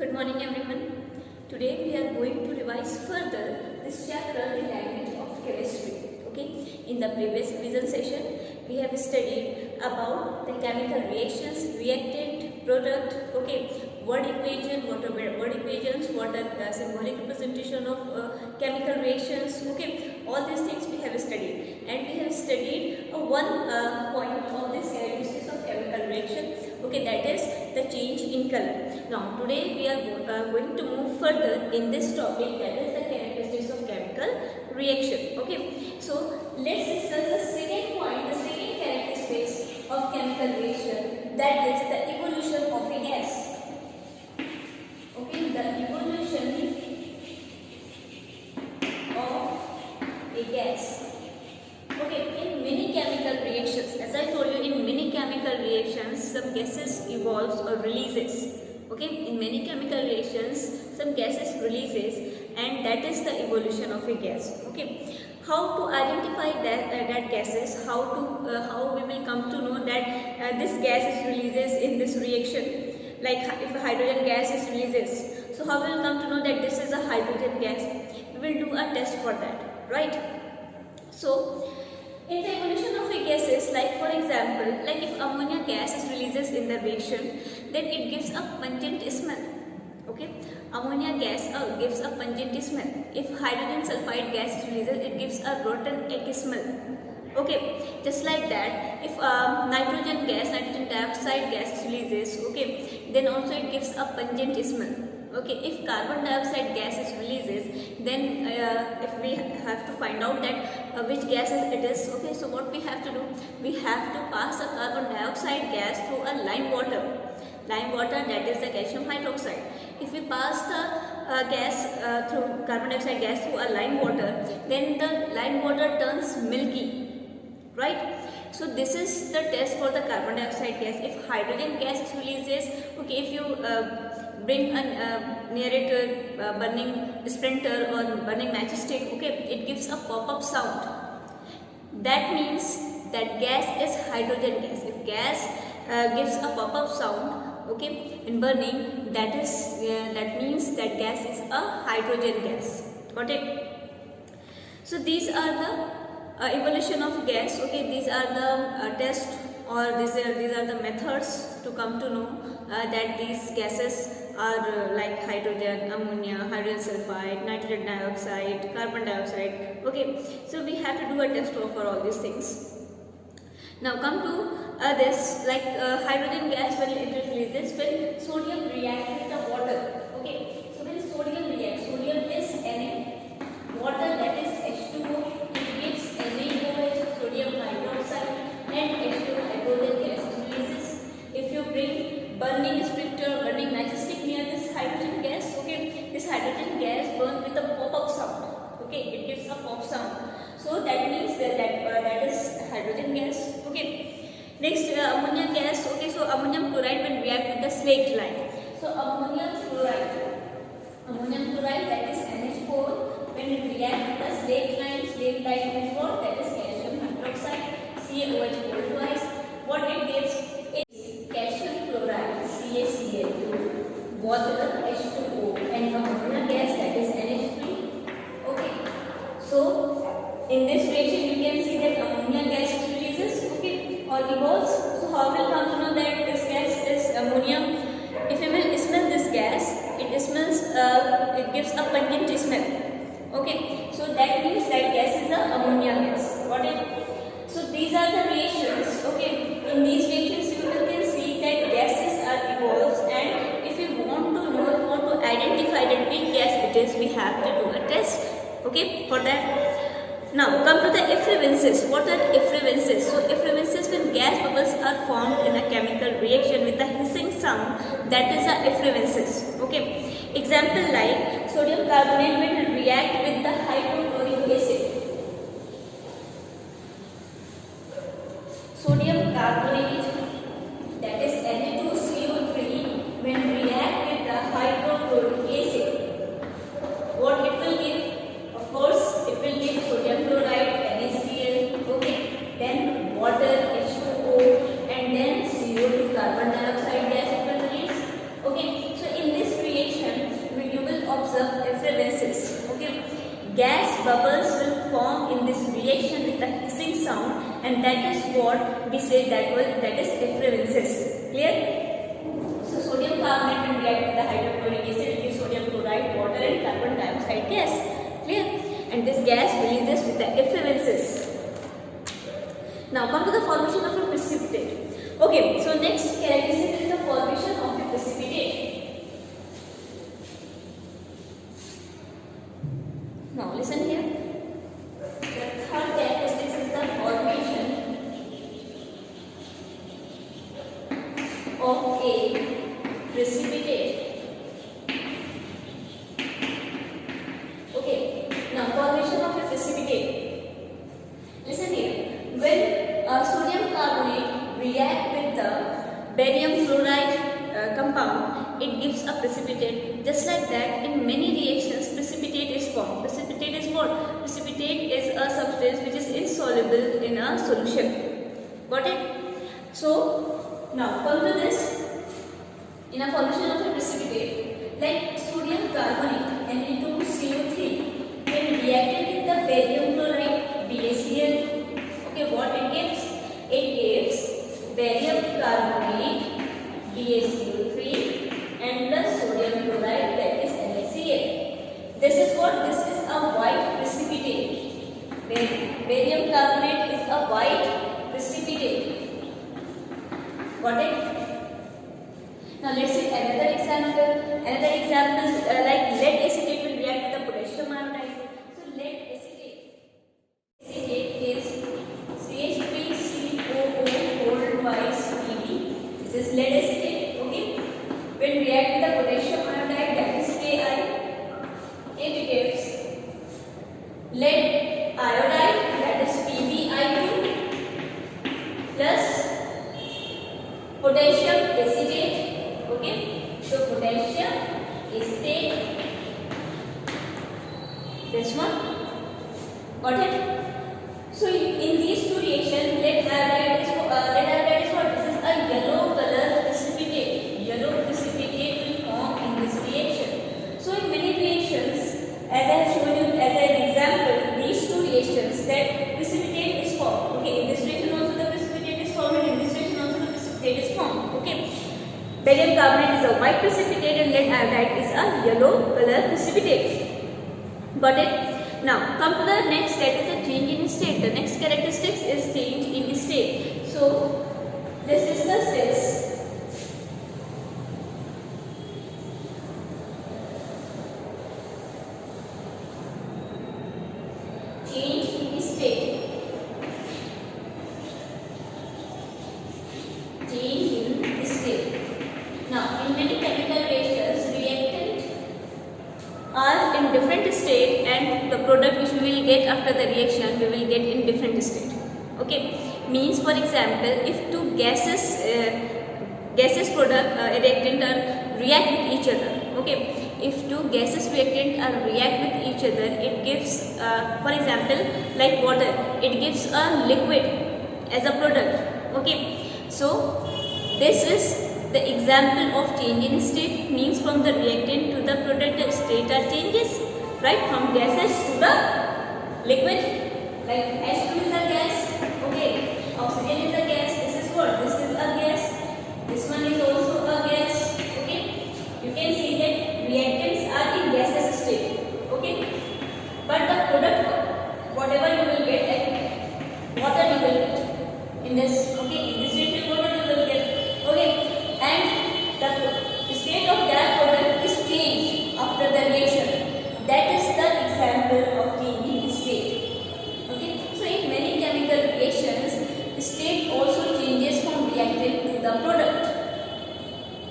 Good morning everyone. Today we are going to revise further this chapter, the language of chemistry. Okay. In the previous revision session, we have studied about the chemical reactions, reactant, product. Okay. Word equation, what are word equations, what are symbolic representation of chemical reactions. Okay. All these things we have studied, and we have studied one point of this characteristics of chemical reaction. Okay, that is the change in color. Now today we are going to move further in this topic, that is the characteristics of chemical reaction. Okay, so let's discuss the second point, the second characteristics of chemical reaction, that is the evolution of a gas. Okay, the evolution of a gas. Okay, in many chemical reactions, as I told you, in many chemical reactions, some gases evolves or releases. Okay, in many chemical reactions, some gases releases, and that is the evolution of a gas. Okay, how to identify that gases? How we will come to know that this gas is releases in this reaction? Like if a hydrogen gas is releases, so how we will come to know that this is a hydrogen gas? We will do a test for that, right? So in the evolution of a gases, like for example, like if ammonia gas is releases in the reaction, then it gives a pungent smell. Okay, ammonia gas gives a pungent smell. If hydrogen sulfide gas is releases, it gives a rotten egg smell. Okay, just like that, if nitrogen gas, nitrogen dioxide gas is releases, okay, then also it gives a pungent smell. Okay, if carbon dioxide gas is releases, then if we have to find out that which gas it is, okay, so what we have to do, we have to pass a carbon dioxide gas through a lime water, that is the calcium hydroxide. If we pass the gas through carbon dioxide gas through a lime water, then the lime water turns milky, right? So this is the test for the carbon dioxide gas. If hydrogen gas is releases, okay, if you bring near it a burning sprinter or burning matchstick, okay, it gives a pop-up sound. That means that gas is hydrogen gas. If gas gives a pop-up sound, okay, in burning, that means that gas is a hydrogen gas. Got it? So these are the evolution of gas. Okay, these are the tests, or these are the methods to come to know that these gases are like hydrogen, ammonia, hydrogen sulfide, nitrogen dioxide, carbon dioxide. Okay, so we have to do a test for all these things. Now come to this, like hydrogen gas, when it releases, when sodium reacts with the water. Okay, so when sodium reacts, sodium is Na, water that is H2O, it gives NaOH, sodium hydroxide, and H2O hydrogen gas releases. If you bring burning sprinter, burning matchstick near this hydrogen gas, okay, this hydrogen gas burns with a pop-up sound. Okay, it gives a pop sound. So that means that is hydrogen gas. Okay. Next, ammonia gas. Okay, so ammonium chloride will react with the slaked lime. So ammonium chloride, that is NH4, when it reacts with the slaked lime is what? That is calcium hydroxide, CaOH twice. What it gives is calcium chloride, CaCl2, water H2O, and ammonia gas, that is NH3. Okay, so in this reaction you can see that ammonia gas releases, okay, or evolves. So how will come to know that this gas is ammonia? If you will smell this gas, it gives a pungent smell. Okay, so that means that gas is a ammonia gas. Got it? So these are the reactions. Okay, in these reactions you can see that gases are evolves, and if you want to know, if you want to identify that which gas it is, we have to do a test. Okay, for that. Now come to the effluences. What are effluences? So effluences, when gas bubbles are formed in a chemical reaction with a hissing sound, that is the effluences. Okay. Example like sodium carbonate will react with the hydrochloric acid. Sodium carbonate, that is Na2CO3, when react with the hydrochloric acid, what it will give? Of course, it will give sodium chloride, NaCl, okay, then water, H2O, and then CO2, carbon dioxide gas it will release. Okay, so in this reaction observe effervescence. Okay, gas bubbles will form in this reaction with a hissing sound, and that is what we say that is effervescence. Clear? So sodium carbonate will react with the hydrochloric acid, it gives sodium chloride, water, and carbon dioxide gas. Clear? And this gas releases with the effervescence. Now come to the formation of a precipitate. Okay, so next characteristic is the formation of a precipitate. Now listen here. The third characteristic is the formation of a precipitate. Okay, now formation of a precipitate. Listen here. When sodium carbonate react with the barium fluoride compound, it gives a precipitate. Just like that, in many reactions, precipitate is formed. Precipitate is what? Precipitate is a substance which is insoluble in a solution. Got it? So now come to this. In a formation of a precipitate, like sodium carbonate Na2CO3, when reacted with the barium chloride BaCl. Okay, what it gives? It gives barium carbonate BaCO3 and plus sodium chloride, that is NaCl. This is what? This is a white precipitate. Barium carbonate is a white precipitate. Got it? Now let's see another example. Another example is like lead acetate will react with the potassium iodide. So lead acetate is CH3COO followed by Pb. This is lead acetate. Okay. When react with the potassium iodide, that is Ki, it gives lead iodide, that is PbI2 plus potassium acetate. Okay, so potassium acetate, this one. Got it? So in these two reactions, lead iodide is what? This is a yellow color precipitate. Yellow precipitate will form in this reaction. So in many reactions, as I have shown you as an example, these two reactions, that precipitate is formed. Okay, in this reaction also the precipitate is formed, and in this reaction also the precipitate is formed. Okay. Barium carbonate is a white precipitate and lead iodide is a yellow color precipitate. Got it? Now come to the next, that is a change in state. The next characteristics is change in state. So let's discuss this. Change in state. Change in state. Now, in many chemical reactions, reactants are in different state, and the product which we will get after the reaction, we will get in different state. Okay, means for example, if two gaseous reactant are react with each other. Okay, if two gaseous reactant are react with each other, it gives, for example, like water, it gives a liquid as a product. Okay, so this is the example of change in state, means from the reactant to the product, the state are changes, right? From gases to the liquid. Like H2 is a gas, okay. Oxygen is a gas. This is what? This is a gas. This one is also a gas, okay. You can see that reactants are in gaseous state, okay. But the product, whatever you will get, like water you will get in this, okay. In this reaction, water you will get, okay. And the state of that product is changed after the reaction. That is the example of change in state. Okay. So in many chemical reactions, state also changes from reactant to the product.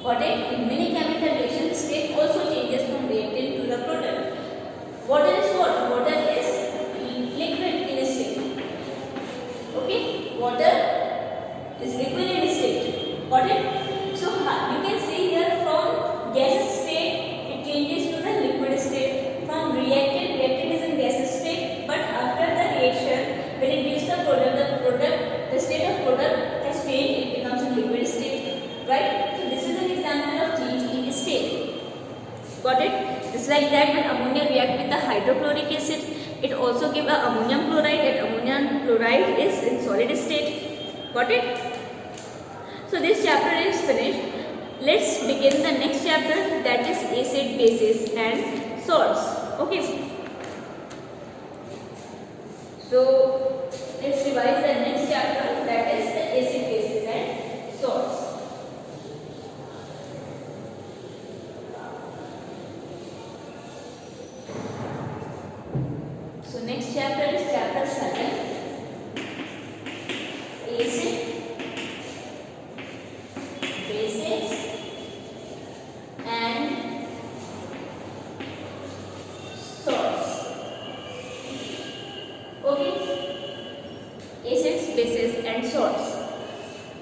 Got it? In many chemical reactions, state also changes from reactant to the product. Water is what? Water is liquid in state. Okay. Water is liquid in state. Got it? So you can see here from gaseous state it changes to the liquid state. From reactant is in gaseous state, but after the reaction, when it gives the state of product has changed, it becomes a liquid state, right? So this is an example of change in state. Got it? This It's like that when ammonia react with the hydrochloric acid, it also give a ammonium chloride, and ammonium chloride is in solid state. Got it? So this chapter is finished. Let's begin the next chapter, that is acid, bases and salts. Okay. So let's revise the next chapter, that is the acid, bases and salts. So next chapter is chapter 7, acid, bases and salts. Okay, acids, bases and salts.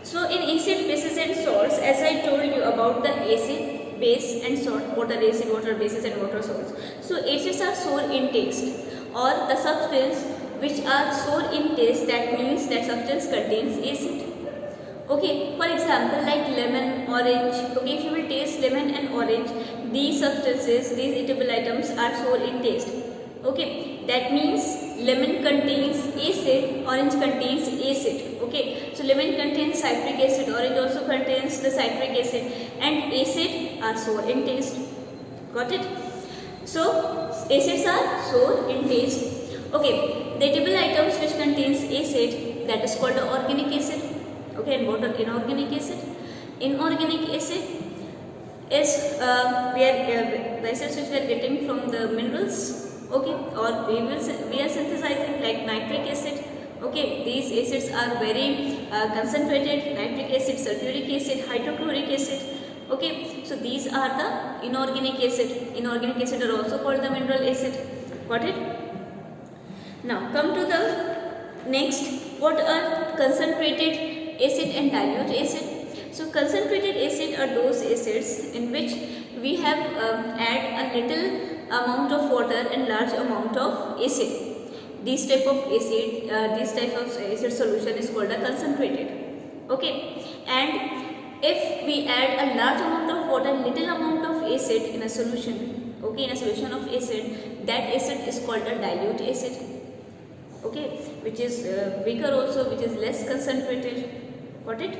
So in acid, bases and salts, as I told you about the acid, base and salt, water acid, water bases and water salts. So acids are sour in taste, or the substance which are sour in taste, that means that substance contains acid. Okay, for example, like lemon, orange. Okay, if you will taste lemon and orange, these substances, these eatable items are sour in taste. Okay, that means lemon contains acid, orange contains acid. Okay, so lemon contains citric acid, orange also contains the citric acid, and acid are sour in taste. Got it? So acids are sour in taste. Okay, the eatable items which contains acid, that is called the organic acid. Okay, and what are inorganic acid? Inorganic acid is the acids which we are getting from the minerals. Okay, or we are synthesizing like nitric acid. Okay, these acids are very concentrated: nitric acid, sulfuric acid, hydrochloric acid. Okay, so these are the inorganic acid. Inorganic acid are also called the mineral acid. Got it? Now come to the next. What are concentrated acid and dilute acid? So concentrated acid are those acids in which we have add a little amount of water and large amount of acid. This type of acid solution is called a concentrated. Okay, and if we add a large amount of water, little amount of acid in a solution, okay, in a solution of acid, that acid is called a dilute acid. Okay, which is weaker also, which is less concentrated. Got it?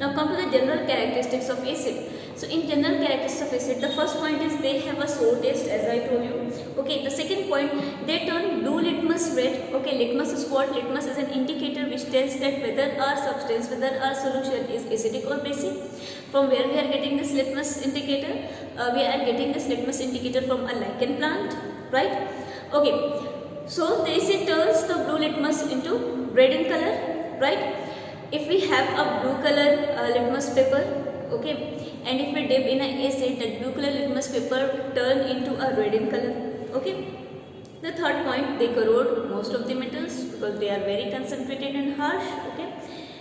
Now come to the general characteristics of acid. So in general characteristics of acid, the first point is they have a sour taste, as I told you. Okay, the second point, they turn blue litmus red. Okay, litmus is what? Litmus is an indicator which tells that whether our substance, whether our solution is acidic or basic. From where we are getting this litmus indicator? We are getting this litmus indicator from a lichen plant, right? Okay, so the acid turns the blue litmus into red in color, right? If we have a blue color litmus paper, okay, and if we dip in an acid, that blue color litmus paper turn into a red in color. Okay. The third point, they corrode most of the metals because they are very concentrated and harsh. Okay.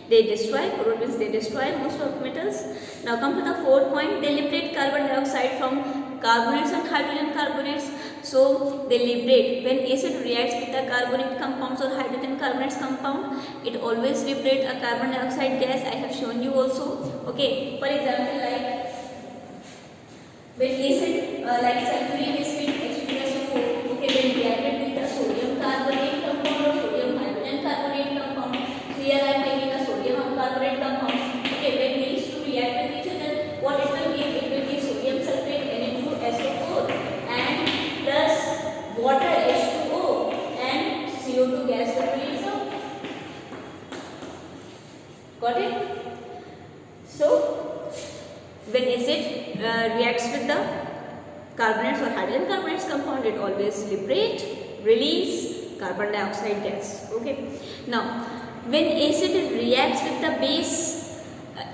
They destroy, corrode means they destroy most of metals. Now come to the fourth point, they liberate carbon dioxide from carbonates and hydrogen carbonates. So they liberate, when acid reacts with the carbonic compounds or hydrogen carbonates compound, it always liberates a carbon dioxide gas. I have shown you also. Okay, for example, like when acid like sulfuric acid H2SO4, okay, when reacted with the sodium carbonate compound or sodium hydrogen carbonate compound, so here I am taking a sodium carbonate compound. Okay, when these two react with each other, what it will give? It will give sodium sulfate Na2SO4 and plus water H2O and CO2 gas will release out. Got it? So when acid reacts with the carbonates or hydrogen carbonates compound, it always release carbon dioxide gas. Okay. Now when acid reacts with the base,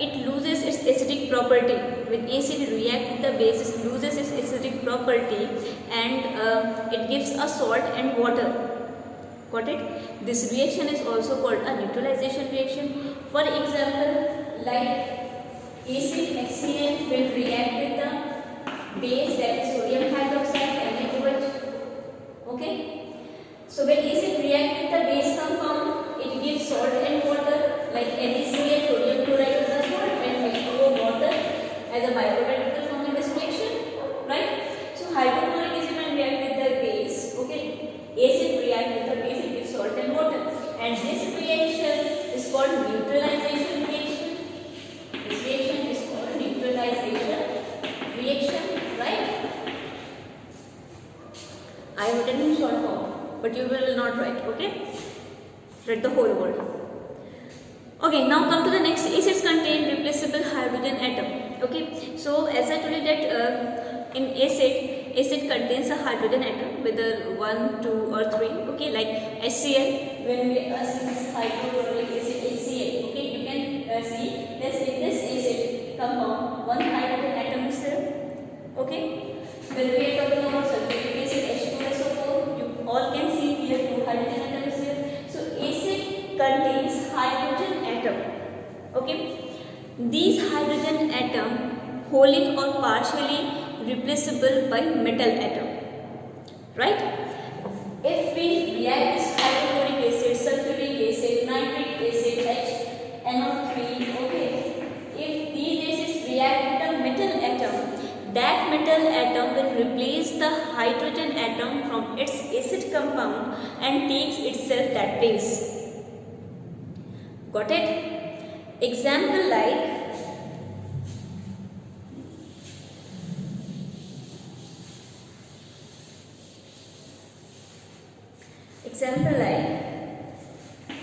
it loses its acidic property. When acid reacts with the base, it loses its acidic property and it gives a salt and water. Got it? This reaction is also called a neutralization reaction. For example, like acid HCl will react with the base, that is sodium hydroxide NaOH. Okay? So when acid reacts with the base compound, it gives salt and water, like NaCl, sodium chloride is a salt, and H2O water as a byproduct will form in this reaction, right? So short form, but you will not write. Okay, write the whole word. Okay, now come to the next. Acids contain replaceable hydrogen atom. Okay, so as I told you that in acid contains a hydrogen atom, whether 1, 2 or 3. Okay, like HCl, when we see this hydrochloric acid HCl. Okay, you can see that in this acid compound one hydrogen atom is there. Okay, when we are talking about sulfuric acid H2SO4, you all can see here 2 hydrogen atom is there. So acid contains hydrogen atom. Okay, these hydrogen atom wholly or partially replaceable by metal atom, right? If we react this hydrochloric acid, sulfuric acid, nitric acid, HNO3, okay, if these acids react with a metal atom, that metal atom will replace the hydrogen atom from its acid compound and takes itself that place. Got it? Example like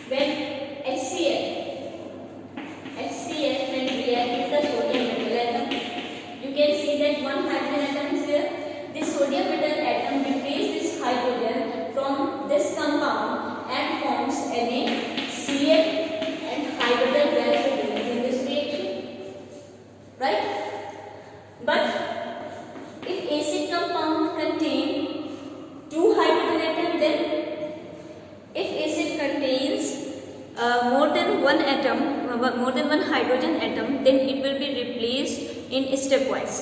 when HCl when react with the sodium metal atom, you can see that one hydrogen atom is here. This sodium metal atom replaces this hydrogen from this compound and forms NaCl and hydrogen gas will release in this reaction, right? But if acid compound contain 2 hydrogen atom, then if acid contains more than one hydrogen atom, then it will be replaced in stepwise.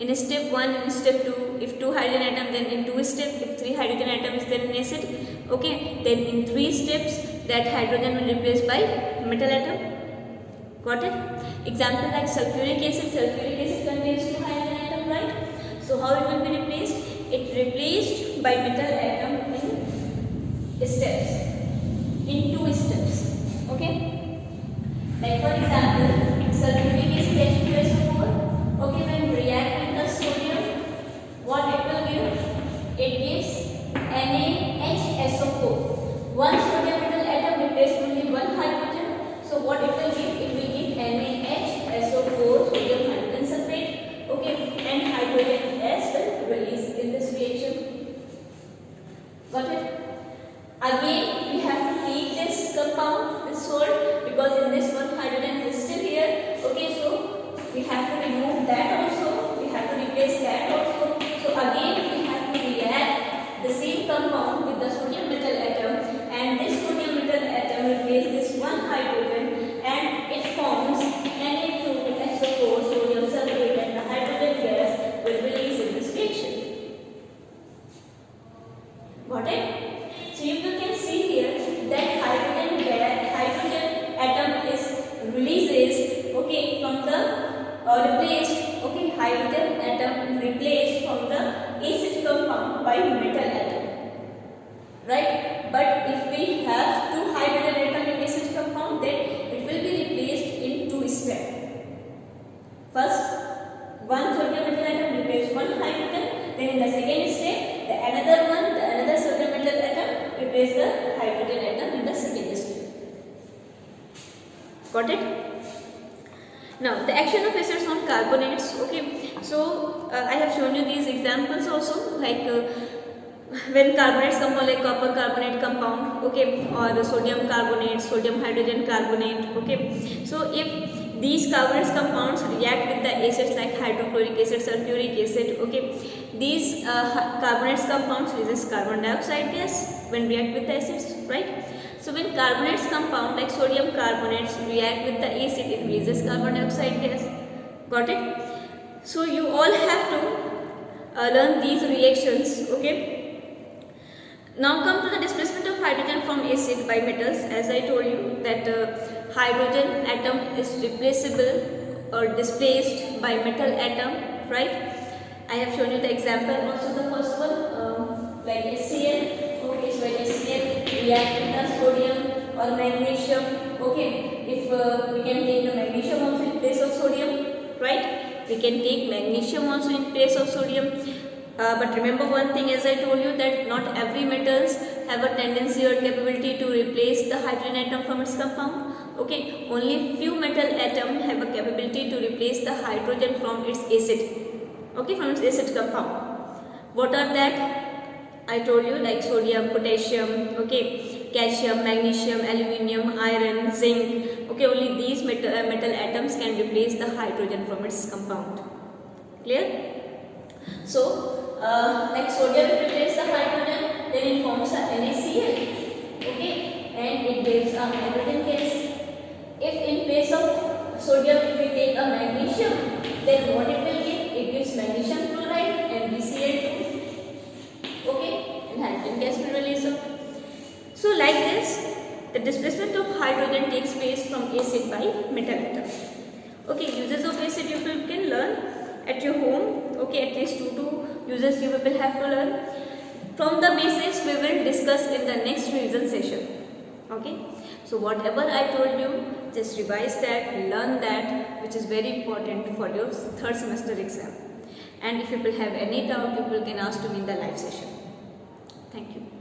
In step 1, in step 2, if 2 hydrogen atom, then in 2 steps. If 3 hydrogen atom is there in acid, okay, then in 3 steps that hydrogen will replace by metal atom. Got it? Example like sulfuric acid. Sulfuric acid contains 2 hydrogen atom, right? So how it will be replaced? It replaced by metal atom in steps, in 2 steps. Okay, like for example sulfuric acid H2SO4. Okay, when react with the sodium, what it will give? It gives NaHSO4. One sodium metal atom replaces only one hydrogen, so what it will give? It will give NaHSO4 sodium hydrogen sulfate. Okay, and hydrogen gas will release in this reaction. Got it? Again, we have to take this compound, this salt, because in this one hydrogen is still here. Okay, so we have to remove that also. We have to replace that also. So again, we have to react the same compound with the sodium metal atom, and this sodium metal atom replaces this one hydrogen, and it forms Na2SO4 sodium sulfate, and the hydrogen gas will release in this reaction. Got it? So you can see here that hydrogen atom is releases, okay, from the replaced, okay, hydrogen atom replaced from the acid compound by metal atom, right? But if we have 2 hydrogen atom in acid compound, then it will be replaced in 2 steps. First, one sodium metal atom replaces one hydrogen, then in the second step another sodium metal atom replaces the hydrogen atom in the second step. Got it? Now the action of acids on carbonates. Okay, so I have shown you these examples also, like when carbonates compound like copper carbonate compound, okay, or the sodium carbonate, sodium hydrogen carbonate. Okay, so if these carbonates compounds react with the acids like hydrochloric acid, sulfuric acid, okay, these carbonates compounds releases carbon dioxide gas when react with the acids, right? So when carbonates compound like sodium carbonates react with the acid, it releases carbon dioxide gas. Got it? So you all have to learn these reactions. Okay, now come to the displacement of hydrogen from acid by metals. As I told you that hydrogen atom is replaceable or displaced by metal atom, right? I have shown you the example also, the first one, like HCl. Okay, so when HCl react with the sodium or magnesium, okay, if we can take the magnesium also in place of sodium, right? We can take magnesium also in place of sodium. But remember one thing, as I told you, that not every metals have a tendency or capability to replace the hydrogen atom from its compound. Okay, only few metal atom have a capability to replace the hydrogen from its acid. Okay, from its acid compound. What are that? I told you, like sodium, potassium, okay, calcium, magnesium, aluminium, iron, zinc. Okay, only these metal atoms can replace the hydrogen from its compound. Clear? So, like sodium replaces the hydrogen, then it forms a NaCl. Okay, and it gives a hydrogen gas. If in place of sodium, if we take a magnesium, then what it will give? It gives magnesium chloride and BCl2. Okay, and hydrogen gas will release out. So like this, the displacement of hydrogen takes place from acid by metal atom. Okay, uses of acid you people can learn at your home. Okay, at least 2 uses you people have to learn. From the basics we will discuss in the next revision session. Okay, so whatever I told you, just revise that, learn that, which is very important for your 3rd semester exam. And if you will have any doubt, you can ask to me in the live session. Thank you.